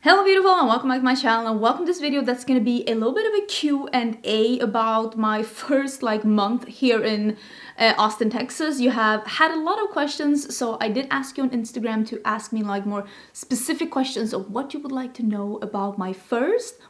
Hello beautiful and welcome back to my channel, and welcome to this video that's going to be a little bit of a Q&A about my first month here in Austin, Texas. You have had a lot of questions, so I did ask you on Instagram to ask me more specific questions of what you would like to know about my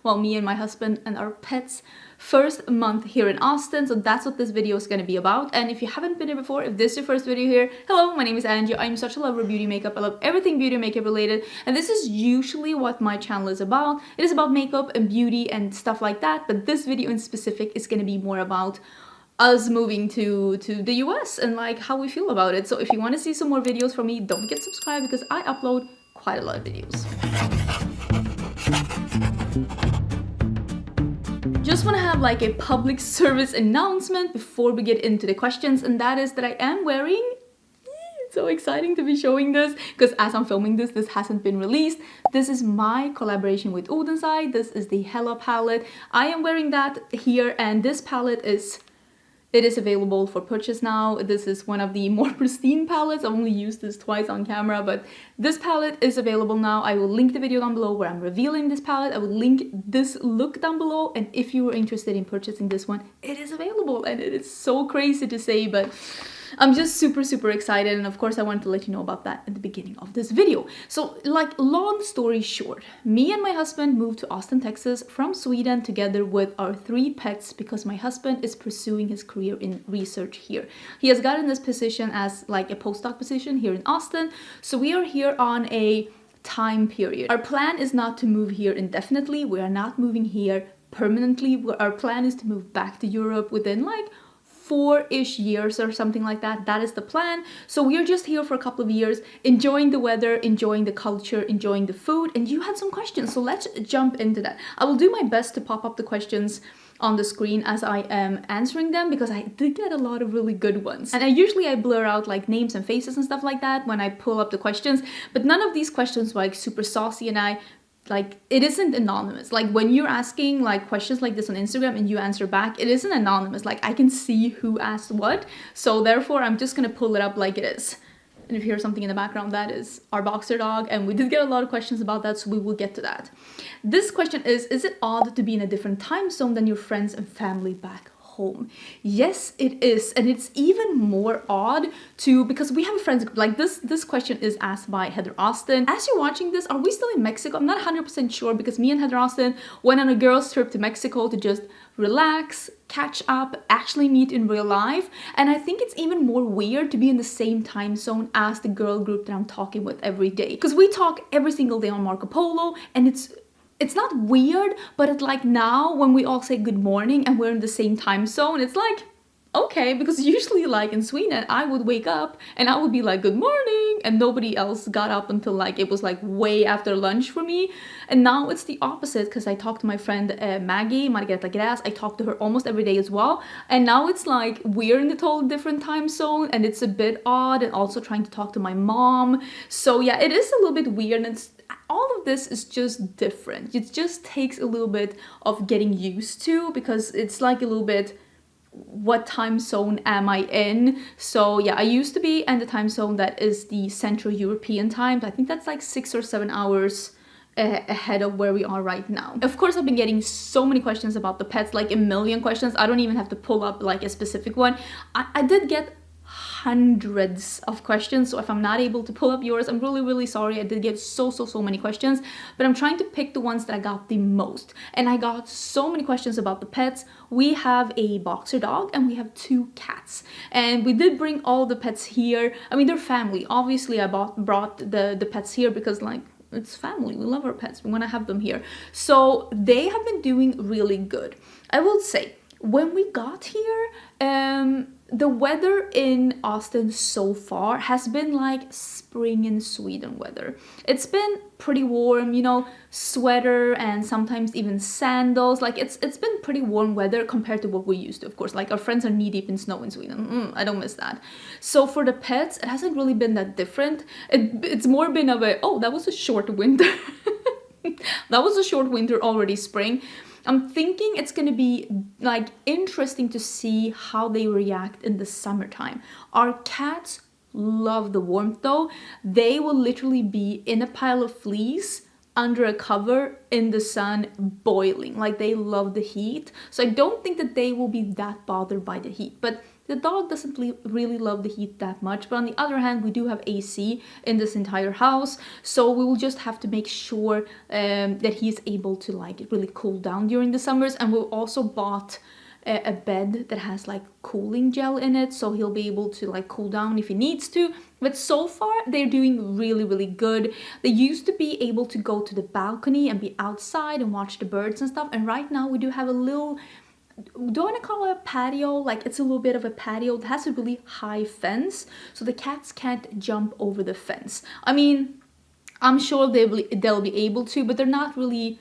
me and my husband and our pets first month here in Austin. So that's what this video is going to be about. And if you haven't been here before, if this is your first video here, hello, my name is Angie. I'm such a lover of beauty makeup. I love everything beauty makeup related, and this is usually what my channel is about. It is about makeup and beauty and stuff like that, but this video in specific is going to be more about us moving to the US and how we feel about it. So if you want to see some more videos from me, don't forget to subscribe because I upload quite a lot of videos. Just want to have a public service announcement before we get into the questions, and that is that I am wearing, it's so exciting to be showing this because as I'm filming this hasn't been released. This is my collaboration with Oden. This is the Hella palette. I am wearing that here, and this palette is available for purchase now. This is one of the more pristine palettes. I've only used this twice on camera, but this palette is available now. I will link the video down below where I'm revealing this palette. I will link this look down below, and if you are interested in purchasing this one, it is available, and it is so crazy to say, but I'm just super excited, and of course I wanted to let you know about that at the beginning of this video. So long story short, me and my husband moved to Austin, Texas from Sweden together with our 3 pets because my husband is pursuing his career in research here. He has gotten this position as a postdoc position here in Austin, so we are here on a time period. Our plan is not to move here indefinitely. We are not moving here permanently. Our plan is to move back to Europe within 4-ish years or something like that. That is the plan. So we are just here for a couple of years, enjoying the weather, enjoying the culture, enjoying the food. And you had some questions, so let's jump into that. I will do my best to pop up the questions on the screen as I am answering them because I did get a lot of really good ones. And I blur out names and faces and stuff like that when I pull up the questions, but none of these questions were super saucy, and it isn't anonymous. When you're asking questions like this on Instagram and you answer back, it isn't anonymous. I can see who asked what, so therefore I'm just gonna pull it up like it is. And if you hear something in the background, that is our boxer dog, and we did get a lot of questions about that, so we will get to that. This question is it odd to be in a different time zone than your friends and family back home? Yes, it is, and it's even more odd because we have a friends group. This question is asked by Heather Austin. As you're watching this, are we still in Mexico? I'm not 100% sure because me and Heather Austin went on a girls trip to Mexico to just relax, catch up, actually meet in real life. And I think it's even more weird to be in the same time zone as the girl group that I'm talking with every day, because we talk every single day on Marco Polo, and it's not weird, but now when we all say good morning and we're in the same time zone, it's okay, because usually in Sweden I would wake up and I would be good morning, and nobody else got up until it was way after lunch for me. And now it's the opposite because I talk to my friend Maggie Margareta Gräs. I talk to her almost every day as well, and now it's we're in a total different time zone, and it's a bit odd, and also trying to talk to my mom. So yeah, it is a little bit weird, and all of this is just different. It just takes a little bit of getting used to because it's a little bit, what time zone am I in? So yeah, I used to be in the time zone that is the Central European time. I think that's 6 or 7 hours ahead of where we are right now. Of course, I've been getting so many questions about the pets, a million questions. I don't even have to pull up a specific one. I did get hundreds of questions, so if I'm not able to pull up yours, I'm really sorry. I did get so many questions, but I'm trying to pick the ones that I got the most. And I got so many questions about the pets. We have a boxer dog and we have 2 cats, and we did bring all the pets here. I mean, they're family. Obviously I brought the pets here because it's family. We love our pets. We want to have them here. So they have been doing really good. I will say, when we got here, the weather in Austin so far has been spring in Sweden weather. It's been pretty warm, sweater and sometimes even sandals. It's been pretty warm weather compared to what we used to. Of course, our friends are knee deep in snow in Sweden. I don't miss that. So for the pets, it hasn't really been that different. It's more been of a, oh, that was a short winter. That was a short winter, already spring. I'm thinking it's gonna be interesting to see how they react in the summertime. Our cats love the warmth though. They will literally be in a pile of fleas under a cover in the sun boiling. Like, they love the heat. So I don't think that they will be that bothered by the heat. But the dog doesn't really love the heat that much. But on the other hand, we do have AC in this entire house. So we will just have to make sure that he's able to like really cool down during the summers. And we've also bought a bed that has like cooling gel in it, so he'll be able to like cool down if he needs to. But so far they're doing really good. They used to be able to go to the balcony and be outside and watch the birds and stuff, and right now we do have a little, do I want to call it a patio? Like, it's a little bit of a patio that has a really high fence, so the cats can't jump over the fence. I mean, I'm sure they'll be able to, but they're not really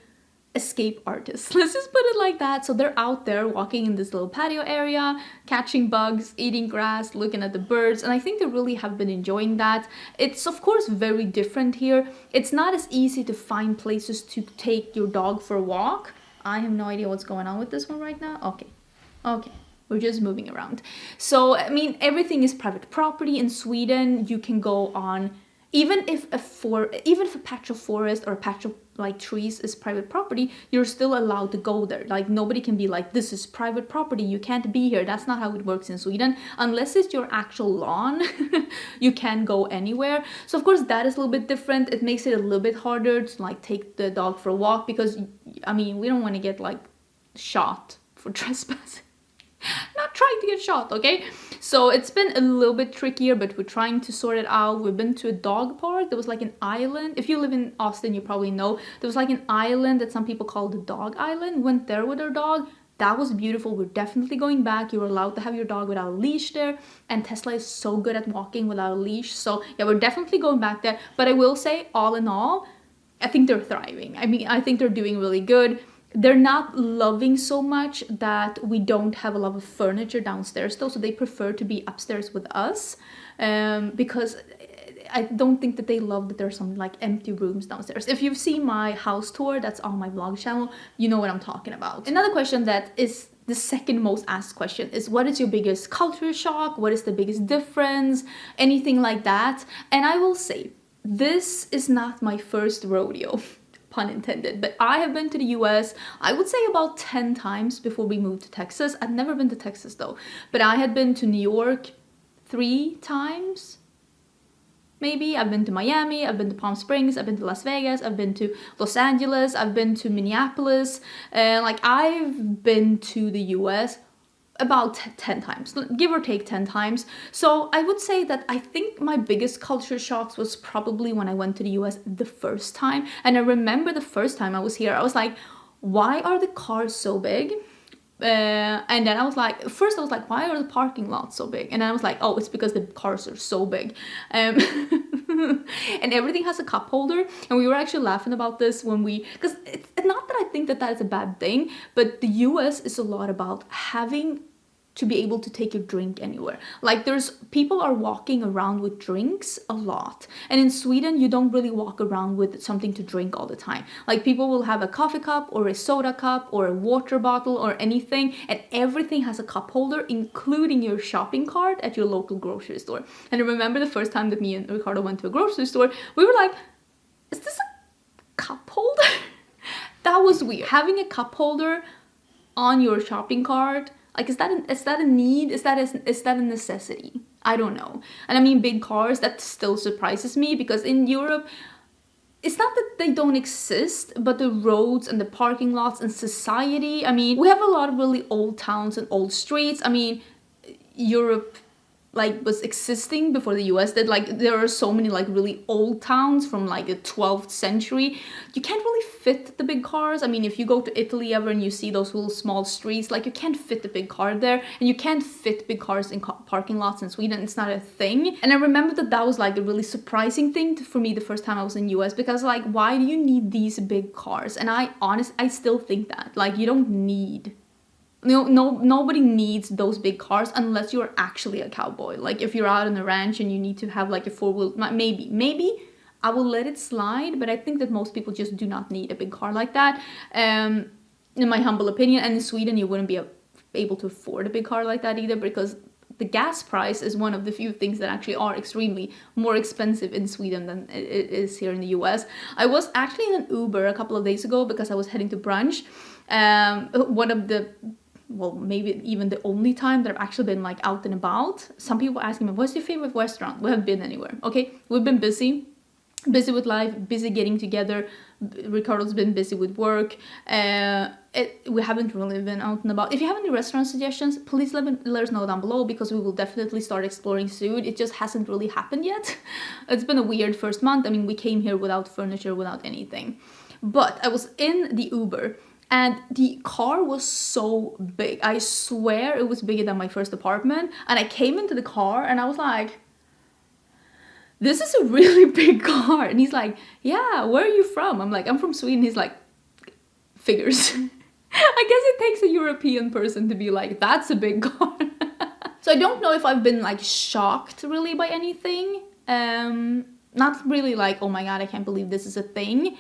escape artists. Let's just put it like that. So they're out there walking in this little patio area, catching bugs, eating grass, looking at the birds, and I think they really have been enjoying that. It's of course very different here. It's not as easy to find places to take your dog for a walk. I have no idea what's going on with this one right now. Okay. We're just moving around. So, I mean, everything is private property in Sweden. You can go on, even if a patch of forest or a patch of like trees is private property, you're still allowed to go there. Like, nobody can be like, this is private property, you can't be here. That's not how it works in Sweden. Unless it's your actual lawn, you can go anywhere. So of course that is a little bit different. It makes it a little bit harder to like take the dog for a walk, because I mean, we don't want to get like shot for trespassing. Not trying to get shot, okay? So it's been a little bit trickier, but we're trying to sort it out. We've been to a dog park. There was like an island. If you live in Austin, you probably know. There was like an island that some people call the dog island. Went there with our dog. That was beautiful. We're definitely going back. You're allowed to have your dog without a leash there. And Tesla is so good at walking without a leash. So yeah, we're definitely going back there. But I will say, all in all, I think they're thriving. I mean, I think they're doing really good. They're not loving so much that we don't have a lot of furniture downstairs though, so they prefer to be upstairs with us, because I don't think that they love that there's some like empty rooms downstairs. If you've seen my house tour that's on my vlog channel, you know what I'm talking about. Another question that is the second most asked question is, what is your biggest culture shock? What is the biggest difference? Anything like that. And I will say, this is not my first rodeo. Pun intended, but I have been to the US, I would say about 10 times before we moved to Texas. I've never been to Texas though, but I had been to New York 3 times, maybe. I've been to Miami, I've been to Palm Springs, I've been to Las Vegas, I've been to Los Angeles, I've been to Minneapolis, like I've been to the US about 10 times, give or take 10 times. So I would say that I think my biggest culture shocks was probably when I went to the US the first time. And I remember the first time I was here, I was like, why are the cars so big? And then I was like, first I was like, why are the parking lots so big? And then I was like, oh, it's because the cars are so big. And everything has a cup holder. And we were actually laughing about this when because it's not that I think that is a bad thing, but the US is a lot about having to be able to take your drink anywhere. Like, there's people are walking around with drinks a lot. And in Sweden, you don't really walk around with something to drink all the time. Like, people will have a coffee cup or a soda cup or a water bottle or anything, and everything has a cup holder, including your shopping cart at your local grocery store. And I remember the first time that me and Ricardo went to a grocery store, we were like, is this a cup holder? That was weird. Having a cup holder on your shopping cart, like, is that a need? Is that a necessity? I don't know. And I mean, big cars, that still surprises me, because in Europe, it's not that they don't exist, but the roads and the parking lots and society, I mean, we have a lot of really old towns and old streets. I mean, Europe like was existing before the US did. Like, there are so many like really old towns from like the 12th century. You can't really fit the big cars. I mean, if you go to Italy ever and you see those little small streets, like, you can't fit the big car there, and you can't fit big cars in parking lots in Sweden. It's not a thing. And I remember that was like a really surprising thing for me the first time I was in US, because like, why do you need these big cars? And I still think that, like, you don't need, nobody needs those big cars unless you're actually a cowboy. Like, if you're out on a ranch and you need to have like a 4-wheel, maybe I will let it slide, but I think that most people just do not need a big car like that, in my humble opinion. And in Sweden, you wouldn't be able to afford a big car like that either, because the gas price is one of the few things that actually are extremely more expensive in Sweden than it is here in the US. I was actually in an Uber a couple of days ago because I was heading to brunch. One of the, well, maybe even the only time that I've actually been like out and about. Some people asking me, what's your favorite restaurant? We haven't been anywhere, okay? We've been busy with life, busy getting together. Ricardo's been busy with work. We haven't really been out and about. If you have any restaurant suggestions, please let us know down below, because we will definitely start exploring soon. It just hasn't really happened yet. It's been a weird first month. I mean, we came here without furniture, without anything. But I was in the Uber, and the car was so big. I swear it was bigger than my first apartment. And I came into the car and I was like, this is a really big car. And he's like, yeah, where are you from? I'm like, I'm from Sweden. He's like, figures. I guess it takes a European person to be like, that's a big car. So I don't know if I've been like shocked really by anything. Not really like, oh my God, I can't believe this is a thing.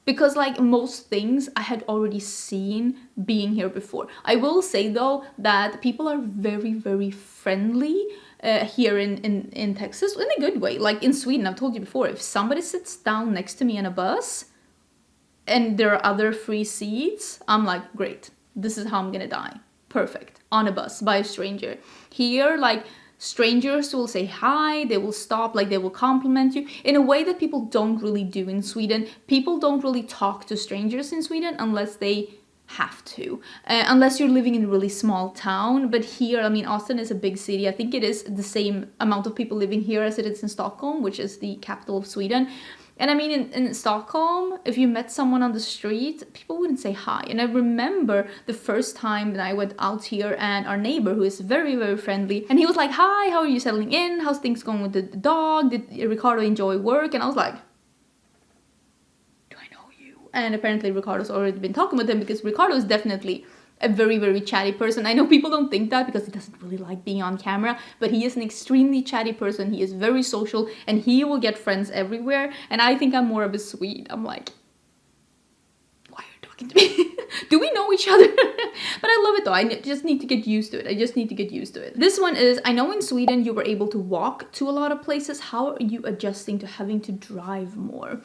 Because like most things I had already seen being here before. I will say though that people are very, very friendly here in Texas, in a good way. Like in Sweden, I've told you before, if somebody sits down next to me in a bus and there are other free seats, I'm like, great, this is how I'm gonna die. Perfect. On a bus by a stranger. Here, like, strangers will say hi, they will stop, like they will compliment you in a way that people don't really do in Sweden. People don't really talk to strangers in Sweden unless they have to, unless you're living in a really small town. But here, I mean, Austin is a big city. I think it is the same amount of people living here as it is in Stockholm, which is the capital of Sweden. And I mean, in Stockholm, if you met someone on the street, people wouldn't say hi. And I remember the first time that I went out here, and our neighbor, who is very, very friendly, and he was like, hi, how are you settling in? How's things going with the dog? Did Ricardo enjoy work? And I was like, do I know you? And apparently Ricardo's already been talking with him, because Ricardo is definitely a very, very chatty person. I know people don't think that because he doesn't really like being on camera, but he is an extremely chatty person. He is very social, and he will get friends everywhere. And I think I'm more of a Swede. I'm like, why are you talking to me? Do we know each other? But I love it though. I just need to get used to it. This one is, I know in Sweden you were able to walk to a lot of places. How are you adjusting to having to drive more?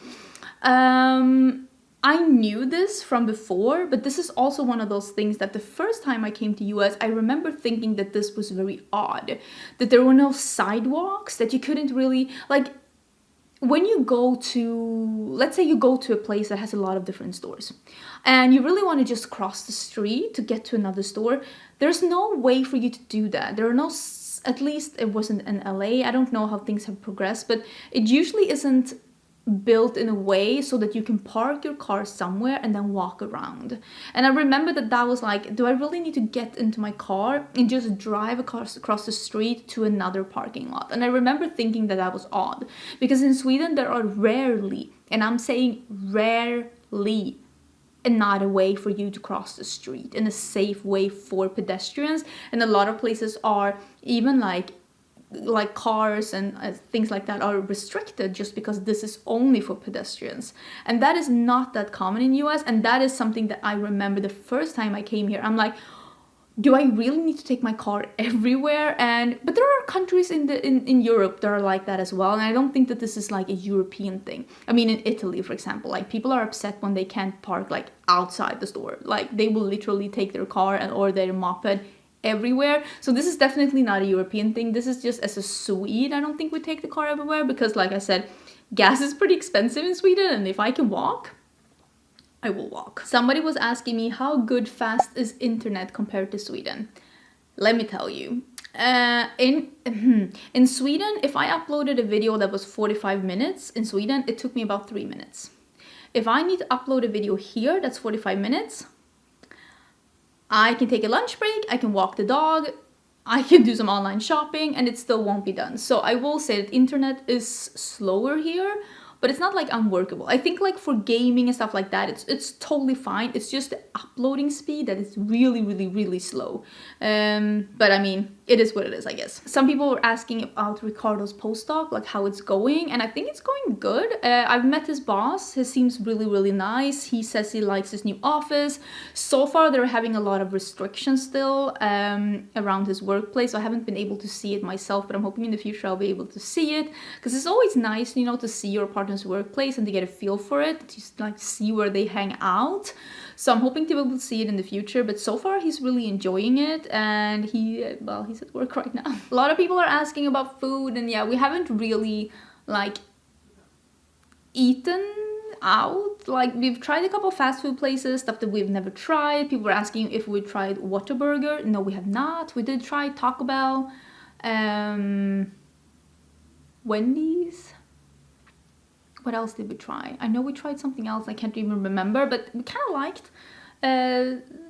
I knew this from before, but this is also one of those things that the first time I came to US, I remember thinking that this was very odd, that there were no sidewalks, that you couldn't really, like, when you go to, let's say you go to a place that has a lot of different stores, and you really want to just cross the street to get to another store, there's no way for you to do that. There are no, at least it wasn't in LA, I don't know how things have progressed, but it usually isn't built in a way so that you can park your car somewhere and then walk around. And I remember that was like, do I really need to get into my car and just drive across the street to another parking lot? And I remember thinking that was odd, because in Sweden there are rarely, and I'm saying rarely, not a way for you to cross the street in a safe way for pedestrians. And a lot of places are even like cars and things like that are restricted just because this is only for pedestrians. And that is not that common in US, and that is something that I remember the first time I came here. I'm like, do I really need to take my car everywhere? But there are countries in Europe that are like that as well, and I don't think that this is like a European thing. I mean, in Italy, for example, like people are upset when they can't park like outside the store. Like they will literally take their car or their moped everywhere. So this is definitely not a European thing. This is just, as a Swede, I don't think we take the car everywhere, because like I said, gas is pretty expensive in Sweden, and if I can walk, I will walk. Somebody was asking me how good fast is internet compared to Sweden. Let me tell you, in Sweden, if I uploaded a video that was 45 minutes, in Sweden it took me about 3 minutes. If I need to upload a video here that's 45 minutes, I can take a lunch break, I can walk the dog, I can do some online shopping, and it still won't be done. So I will say that internet is slower here, but it's not like unworkable. I think like for gaming and stuff like that, it's totally fine. It's just the uploading speed that is really, really, really slow. But I mean, it is what it is, I guess. Some people were asking about Ricardo's postdoc, like how it's going, and I think it's going good. I've met his boss. He seems really, really nice. He says he likes his new office. So far, they're having a lot of restrictions still around his workplace, so I haven't been able to see it myself, but I'm hoping in the future I'll be able to see it, because it's always nice, you know, to see your partner's workplace and to get a feel for it, to just like see where they hang out. So I'm hoping to be able to see it in the future, but so far he's really enjoying it, and he's at work right now. A lot of people are asking about food, and yeah, we haven't really like eaten out. Like, we've tried a couple of fast food places, stuff that we've never tried. People were asking if we tried Whataburger. No, we have not. We did try Taco Bell, Wendy's. What else did we try? I know we tried something else, I can't even remember, but we kind of liked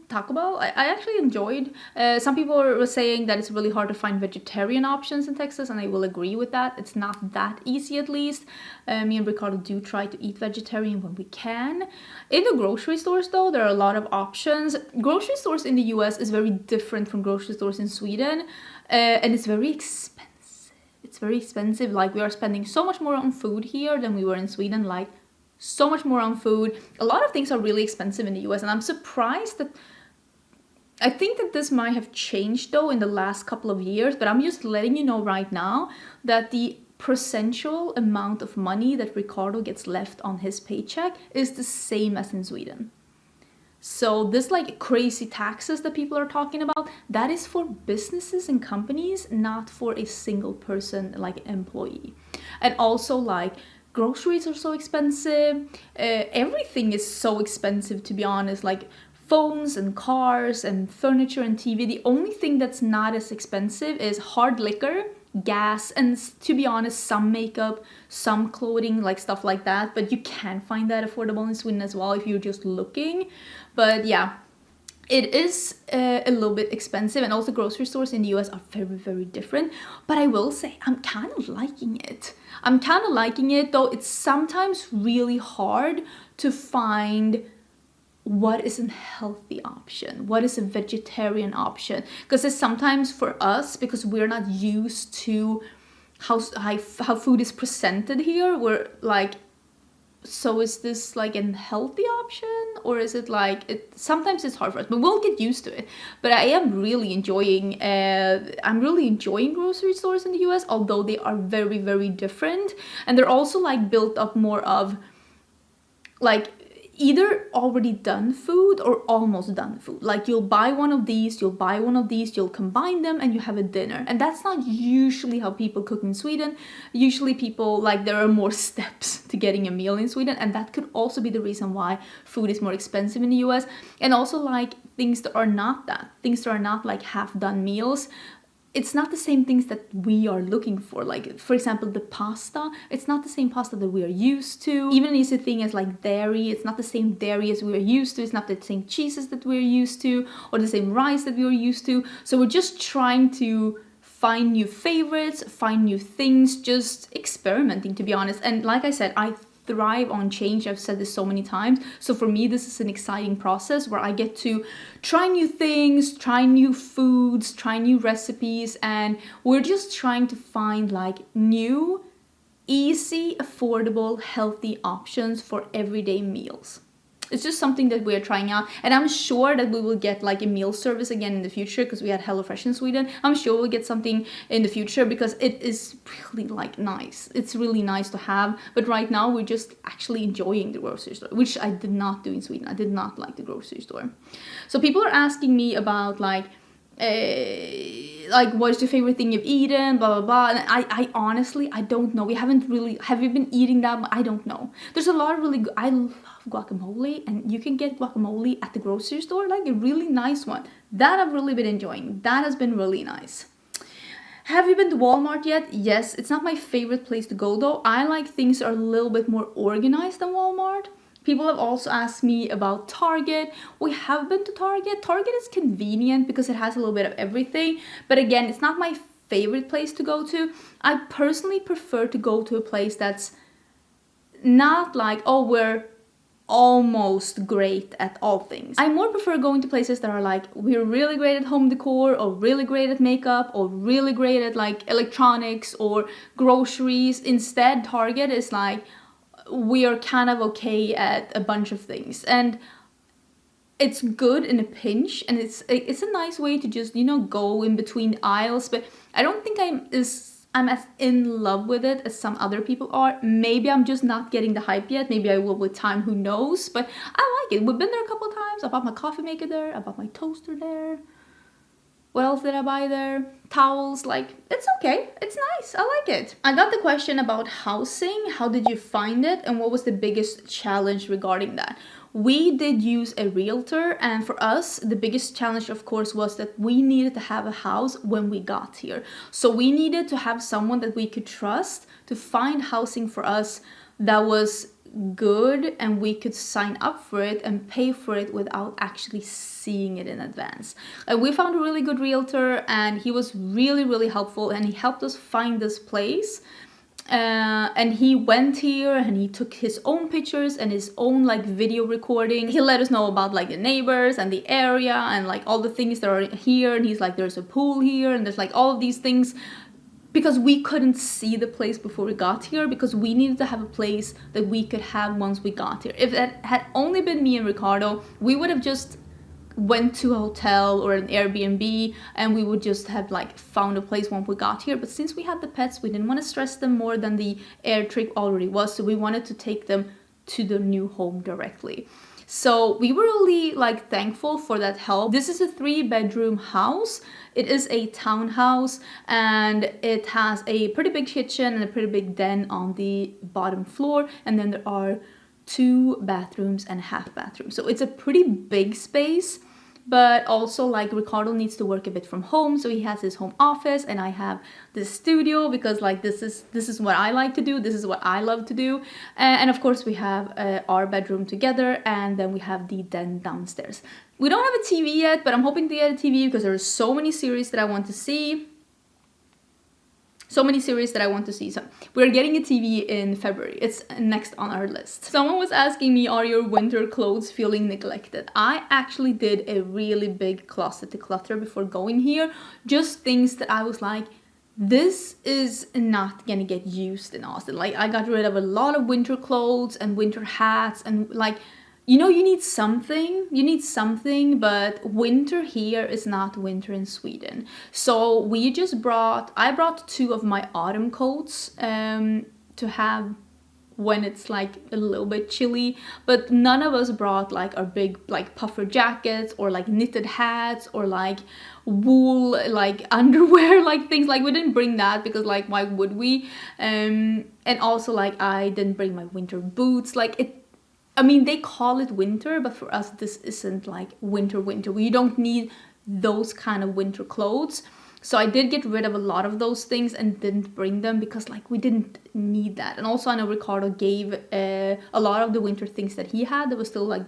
Taco Bell. I actually enjoyed. Some people were saying that it's really hard to find vegetarian options in Texas, and I will agree with that. It's not that easy, at least. Me and Ricardo do try to eat vegetarian when we can. In the grocery stores, though, there are a lot of options. Grocery stores in the US is very different from grocery stores in Sweden, and it's very expensive. It's very expensive. Like, we are spending so much more on food here than we were in Sweden. Like, so much more on food. A lot of things are really expensive in the US, and I'm surprised that... I think that this might have changed, though, in the last couple of years, but I'm just letting you know right now that the percentual amount of money that Ricardo gets left on his paycheck is the same as in Sweden. So this like crazy taxes that people are talking about, that is for businesses and companies, not for a single person like employee. And also like groceries are so expensive. Everything is so expensive, to be honest, like phones and cars and furniture and TV. The only thing that's not as expensive is hard liquor, gas, and to be honest, some makeup, some clothing, like stuff like that. But you can find that affordable in Sweden as well if you're just looking. But yeah, it is a little bit expensive, and also grocery stores in the US are very, very different. But I will say I'm kind of liking it. I'm kind of liking it, though it's sometimes really hard to find what is a healthy option, what is a vegetarian option, because it's sometimes for us, because we're not used to how food is presented here, we're like, so is this like a healthy option, or is it like it? Sometimes it's hard for us, but we'll get used to it. But I am really enjoying I'm really enjoying grocery stores in the US, although they are very, very different, and they're also like built up more of like either already done food or almost done food. Like, you'll buy one of these, you'll combine them, and you have a dinner. And that's not usually how people cook in Sweden. Usually people, like, there are more steps to getting a meal in Sweden, and that could also be the reason why food is more expensive in the US. And also, like, things that are not like half-done meals. It's not the same things that we are looking for. Like, for example, the pasta, it's not the same pasta that we are used to. Even an easy thing as like dairy, it's not the same dairy as we are used to. It's not the same cheeses that we're used to, or the same rice that we are used to. So we're just trying to find new favorites, find new things, just experimenting, to be honest. And like I said, I thrive on change. I've said this so many times. So for me, this is an exciting process where I get to try new things, try new foods, try new recipes, and we're just trying to find like new, easy, affordable, healthy options for everyday meals. It's just something that we're trying out, and I'm sure that we will get like a meal service again in the future, because we had HelloFresh in Sweden. I'm sure we'll get something in the future, because it is really like nice. It's really nice to have, but right now we're just actually enjoying the grocery store, which I did not do in Sweden. I did not like the grocery store. So people are asking me about like what is your favorite thing you've eaten, blah blah blah, and I honestly, I don't know. We haven't really, have you been eating that? I don't know. There's a lot of really good, I love guacamole, and you can get guacamole at the grocery store, like a really nice one. That I've really been enjoying. That has been really nice. Have you been to Walmart yet? Yes, it's not my favorite place to go, though. I like things that are a little bit more organized than Walmart. People have also asked me about Target. We have been to Target. Target is convenient because it has a little bit of everything. But again, it's not my favorite place to go to. I personally prefer to go to a place that's not like, oh, we're almost great at all things. I more prefer going to places that are like, we're really great at home decor, or really great at makeup, or really great at like electronics or groceries. Instead, Target is like, we are kind of okay at a bunch of things, and it's good in a pinch, and it's a nice way to just, you know, go in between aisles. But I don't think I'm as in love with it as some other people are. Maybe I'm just not getting the hype yet. Maybe I will with time, who knows? But I like it. We've been there a couple of times. I bought my coffee maker there. I bought my toaster there. What else did I buy there? Towels, like, it's okay. It's nice. I like it. I got the question about housing. How did you find it? And what was the biggest challenge regarding that? We did use a realtor, and for us, the biggest challenge, of course, was that we needed to have a house when we got here. So we needed to have someone that we could trust to find housing for us that was good, and we could sign up for it and pay for it without actually seeing it in advance. We found a really good realtor, and he was really, really helpful, and he helped us find this place. And he went here and he took his own pictures and his own like video recording. He let us know about like the neighbors and the area and like all the things that are here, and he's like, there's a pool here and there's like all of these things, because we couldn't see the place before we got here, because we needed to have a place that we could have once we got here. If it had only been me and Ricardo, we would have just went to a hotel or an Airbnb, and we would just have like found a place when we got here. But since we had the pets, we didn't want to stress them more than the air trip already was, so we wanted to take them to the new home directly. So we were really like thankful for that help. This is a 3-bedroom house. It is a townhouse, and it has a pretty big kitchen and a pretty big den on the bottom floor, and then there are 2 bathrooms and a half bathroom. So it's a pretty big space, but also like Ricardo needs to work a bit from home, so he has his home office, and I have this studio, because like this is what I like to do, this is what I love to do. And of course we have our bedroom together, and then we have the den downstairs. We don't have a TV yet, but I'm hoping to get a TV because there are so many series that I want to see. So we're getting a TV in February. It's next on our list. Someone was asking me, are your winter clothes feeling neglected? I actually did a really big closet declutter before going here. Just things that I was like, this is not gonna get used in Austin. Like, I got rid of a lot of winter clothes and winter hats, and like, you know, you need something, but winter here is not winter in Sweden. So I brought 2 of my autumn coats to have when it's like a little bit chilly, but none of us brought like our big like puffer jackets or like knitted hats or like wool like underwear, like things. Like, we didn't bring that because like, why would we? And also like, I didn't bring my winter boots. Like, I mean, they call it winter, but for us, this isn't like winter. We don't need those kind of winter clothes. So I did get rid of a lot of those things and didn't bring them because like, we didn't need that. And also I know Ricardo gave a lot of the winter things that he had that was still like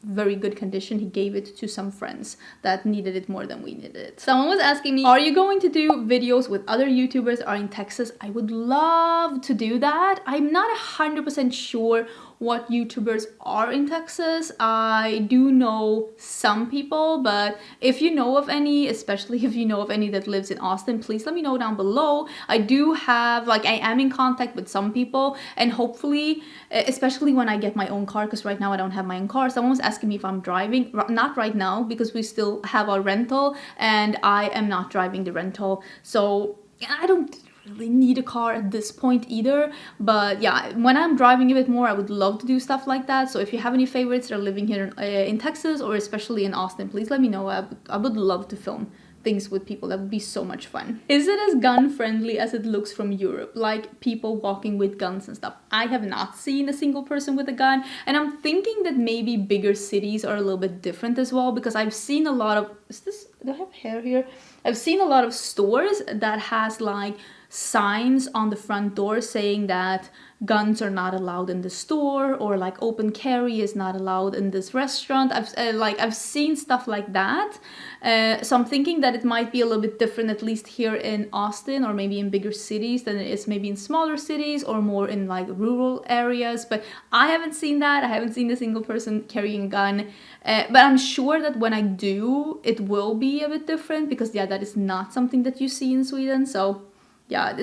very good condition. He gave it to some friends that needed it more than we needed it. Someone was asking me, are you going to do videos with other YouTubers that are in Texas? I would love to do that. I'm not 100% sure what YouTubers are in Texas. I do know some people, but if you know of any, especially if you know of any that lives in Austin, please let me know down below. I do have, like, I am in contact with some people, and hopefully, especially when I get my own car, because right now I don't have my own car. Someone was asking me if I'm driving. Not right now, because we still have our rental, and I am not driving the rental. So I don't really need a car at this point either, but yeah, when I'm driving a bit more, I would love to do stuff like that. So if you have any favorites that are living here in Texas, or especially in Austin, please let me know. I would love to film things with people. That would be so much fun. Is it as gun friendly as it looks from Europe, like people walking with guns and stuff? I have not seen a single person with a gun, and I'm thinking that maybe bigger cities are a little bit different as well, because I've seen a lot of, do I have hair here? I've seen a lot of stores that has like signs on the front door saying that guns are not allowed in the store, or like open carry is not allowed in this restaurant. I've seen stuff like that. So I'm thinking that it might be a little bit different, at least here in Austin, or maybe in bigger cities than it is maybe in smaller cities or more in like rural areas. But I haven't seen that. I haven't seen a single person carrying a gun. But I'm sure that when I do, it will be a bit different, because yeah, that is not something that you see in Sweden. So yeah,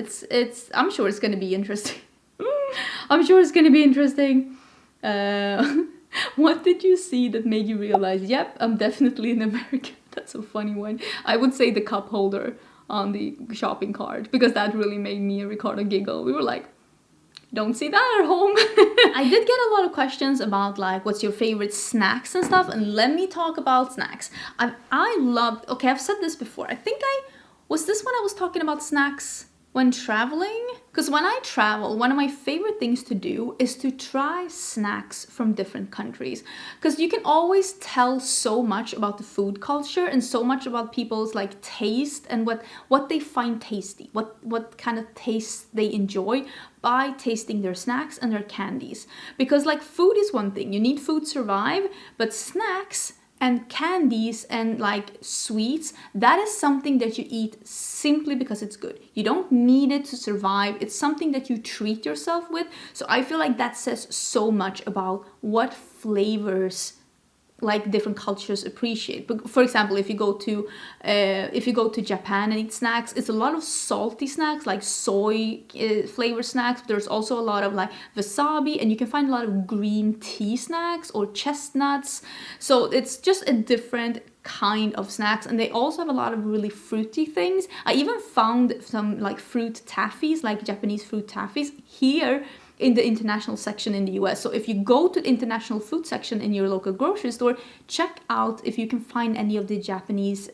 I'm sure it's gonna be interesting. I'm sure it's gonna be interesting. What did you see that made you realize, yep, I'm definitely an American? That's a funny one. I would say the cup holder on the shopping cart, because that really made me and Ricardo giggle. We were like, don't see that at home. I did get a lot of questions about like, what's your favorite snacks and stuff, and let me talk about snacks. I loved, okay, I've said this before. I think was this when I was talking about snacks when traveling? Because when I travel, one of my favorite things to do is to try snacks from different countries. Because you can always tell so much about the food culture and so much about people's like taste and what they find tasty, what kind of tastes they enjoy by tasting their snacks and their candies. Because like food is one thing, you need food to survive, but snacks and candies and like sweets, that is something that you eat simply because it's good. You don't need it to survive. It's something that you treat yourself with. So I feel like that says so much about what flavors like different cultures appreciate. But for example, if you go to Japan and eat snacks, it's a lot of salty snacks, like soy flavor snacks. There's also a lot of like wasabi, and you can find a lot of green tea snacks or chestnuts. So it's just a different kind of snacks, and they also have a lot of really fruity things. I even found some like fruit taffies, like Japanese fruit taffies here in the international section in the US. So if you go to the international food section in your local grocery store, check out if you can find any of the Japanese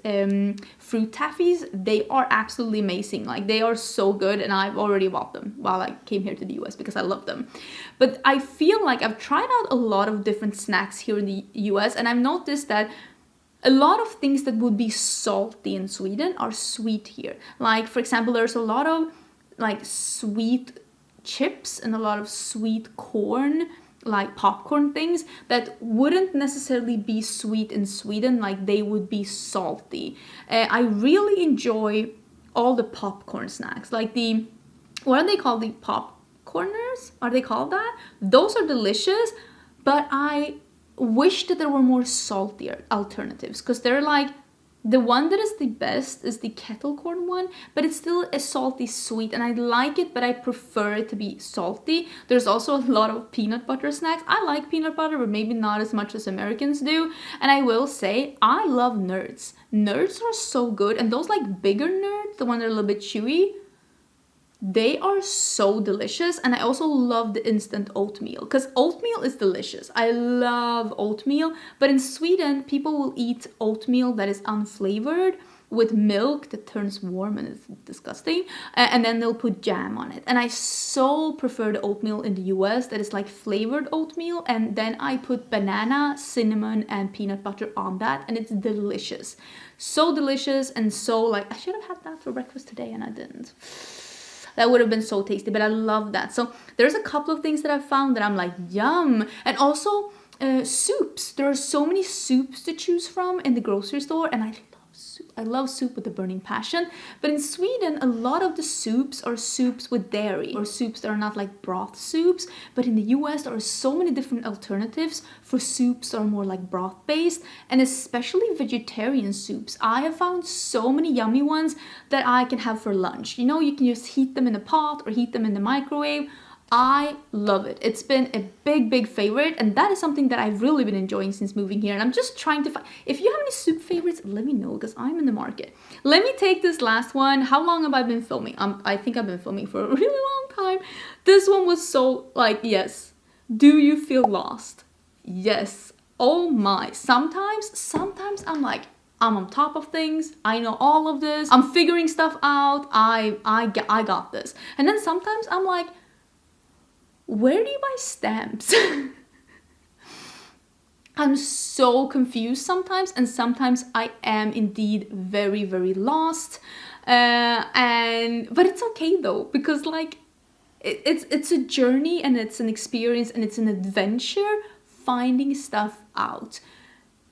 fruit taffies. They are absolutely amazing. Like, they are so good, and I've already bought them while I came here to the US because I love them. But I feel like I've tried out a lot of different snacks here in the US, and I've noticed that a lot of things that would be salty in Sweden are sweet here. Like, for example, there's a lot of like sweet chips and a lot of sweet corn, like popcorn things, that wouldn't necessarily be sweet in Sweden, like they would be salty. I really enjoy all the popcorn snacks, like what are they called? The popcorners? Are they called that? Those are delicious, but I wish that there were more saltier alternatives, because they're like, the one that is the best is the kettle corn one, but it's still a salty sweet, and I like it, but I prefer it to be salty. There's also a lot of peanut butter snacks. I like peanut butter, but maybe not as much as Americans do. And I will say, I love Nerds. Nerds are so good, and those like bigger Nerds, the one that are a little bit chewy, they are so delicious. And I also love the instant oatmeal, because oatmeal is delicious. I love oatmeal, but in Sweden, people will eat oatmeal that is unflavored with milk that turns warm and it's disgusting, and then they'll put jam on it. And I so prefer the oatmeal in the US that is like flavored oatmeal, and then I put banana, cinnamon, and peanut butter on that, and it's delicious. So delicious, and so like, I should have had that for breakfast today and I didn't. That would have been so tasty, but I love that. So there's a couple of things that I've found that I'm like, yum. And also soups. There are so many soups to choose from in the grocery store, and I love soup. I love soup with a burning passion. But in Sweden, a lot of the soups are soups with dairy, or soups that are not like broth soups. But in the US, there are so many different alternatives for soups that are more like broth based, and especially vegetarian soups. I have found so many yummy ones that I can have for lunch. You know, you can just heat them in a pot or heat them in the microwave. I love it. It's been a big favorite, and that is something that I've really been enjoying since moving here. And I'm just trying to find, if you have any soup favorites, let me know, because I'm in the market. Let me take this last one. How long have I been filming? I think I've been filming for a really long time. This one was so like, yes. Do you feel lost? Yes. Oh my. Sometimes I'm like, I'm on top of things. I know all of this. I'm figuring stuff out. I got this. And then sometimes I'm like, where do you buy stamps? I'm so confused sometimes, and sometimes I am indeed very lost. But it's okay though, because like it's a journey and it's an experience and it's an adventure finding stuff out.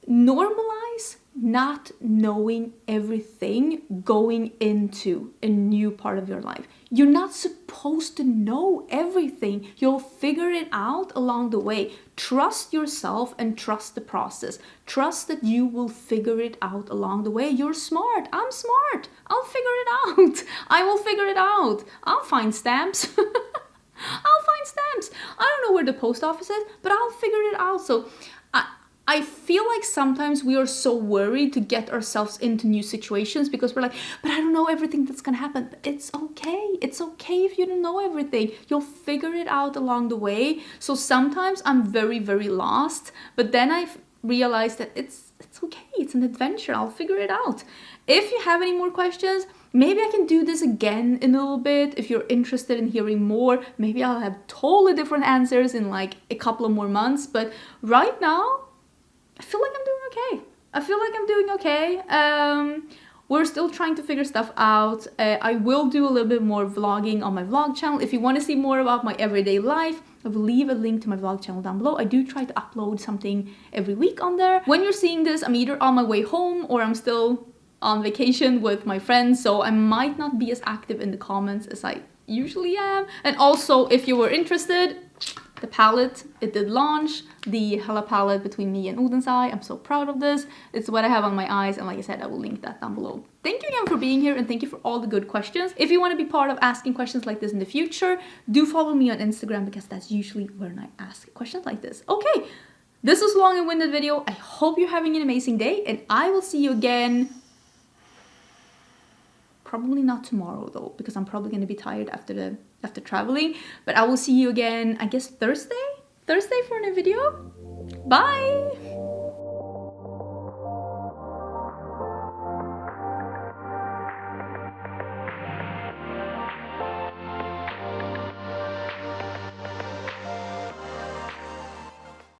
Normalize not knowing everything going into a new part of your life. You're not supposed to know everything. You'll figure it out along the way. Trust yourself and trust the process. Trust that you will figure it out along the way. You're smart. I'm smart. I'll figure it out. I will figure it out. I'll find stamps. I'll find stamps. I don't know where the post office is, but I'll figure it out. So I feel like sometimes we are so worried to get ourselves into new situations because we're like, but I don't know everything that's gonna happen. But it's okay. It's okay if you don't know everything. You'll figure it out along the way. So sometimes I'm very, very lost, but then I've realized that it's okay. It's an adventure. I'll figure it out. If you have any more questions, maybe I can do this again in a little bit. If you're interested in hearing more, maybe I'll have totally different answers in like a couple of more months. But right now, I feel like I'm doing okay. We're still trying to figure stuff out. I will do a little bit more vlogging on my vlog channel. If you want to see more about my everyday life, I will leave a link to my vlog channel down below. I do try to upload something every week on there. When you're seeing this, I'm either on my way home or I'm still on vacation with my friends, so I might not be as active in the comments as I usually am. And also, if you were interested, the palette, it did launch, the Hella palette between me and Oden's eye. I'm so proud of this. It's what I have on my eyes, and like I said, I will link that down below. Thank you again for being here, and thank you for all the good questions. If you want to be part of asking questions like this in the future, do follow me on Instagram, because that's usually where I ask questions like this. Okay, this was a long and winded video. I hope you're having an amazing day, and I will see you again. Probably not tomorrow though, because I'm probably going to be tired after traveling. But I will see you again, I guess Thursday for a new video. Bye!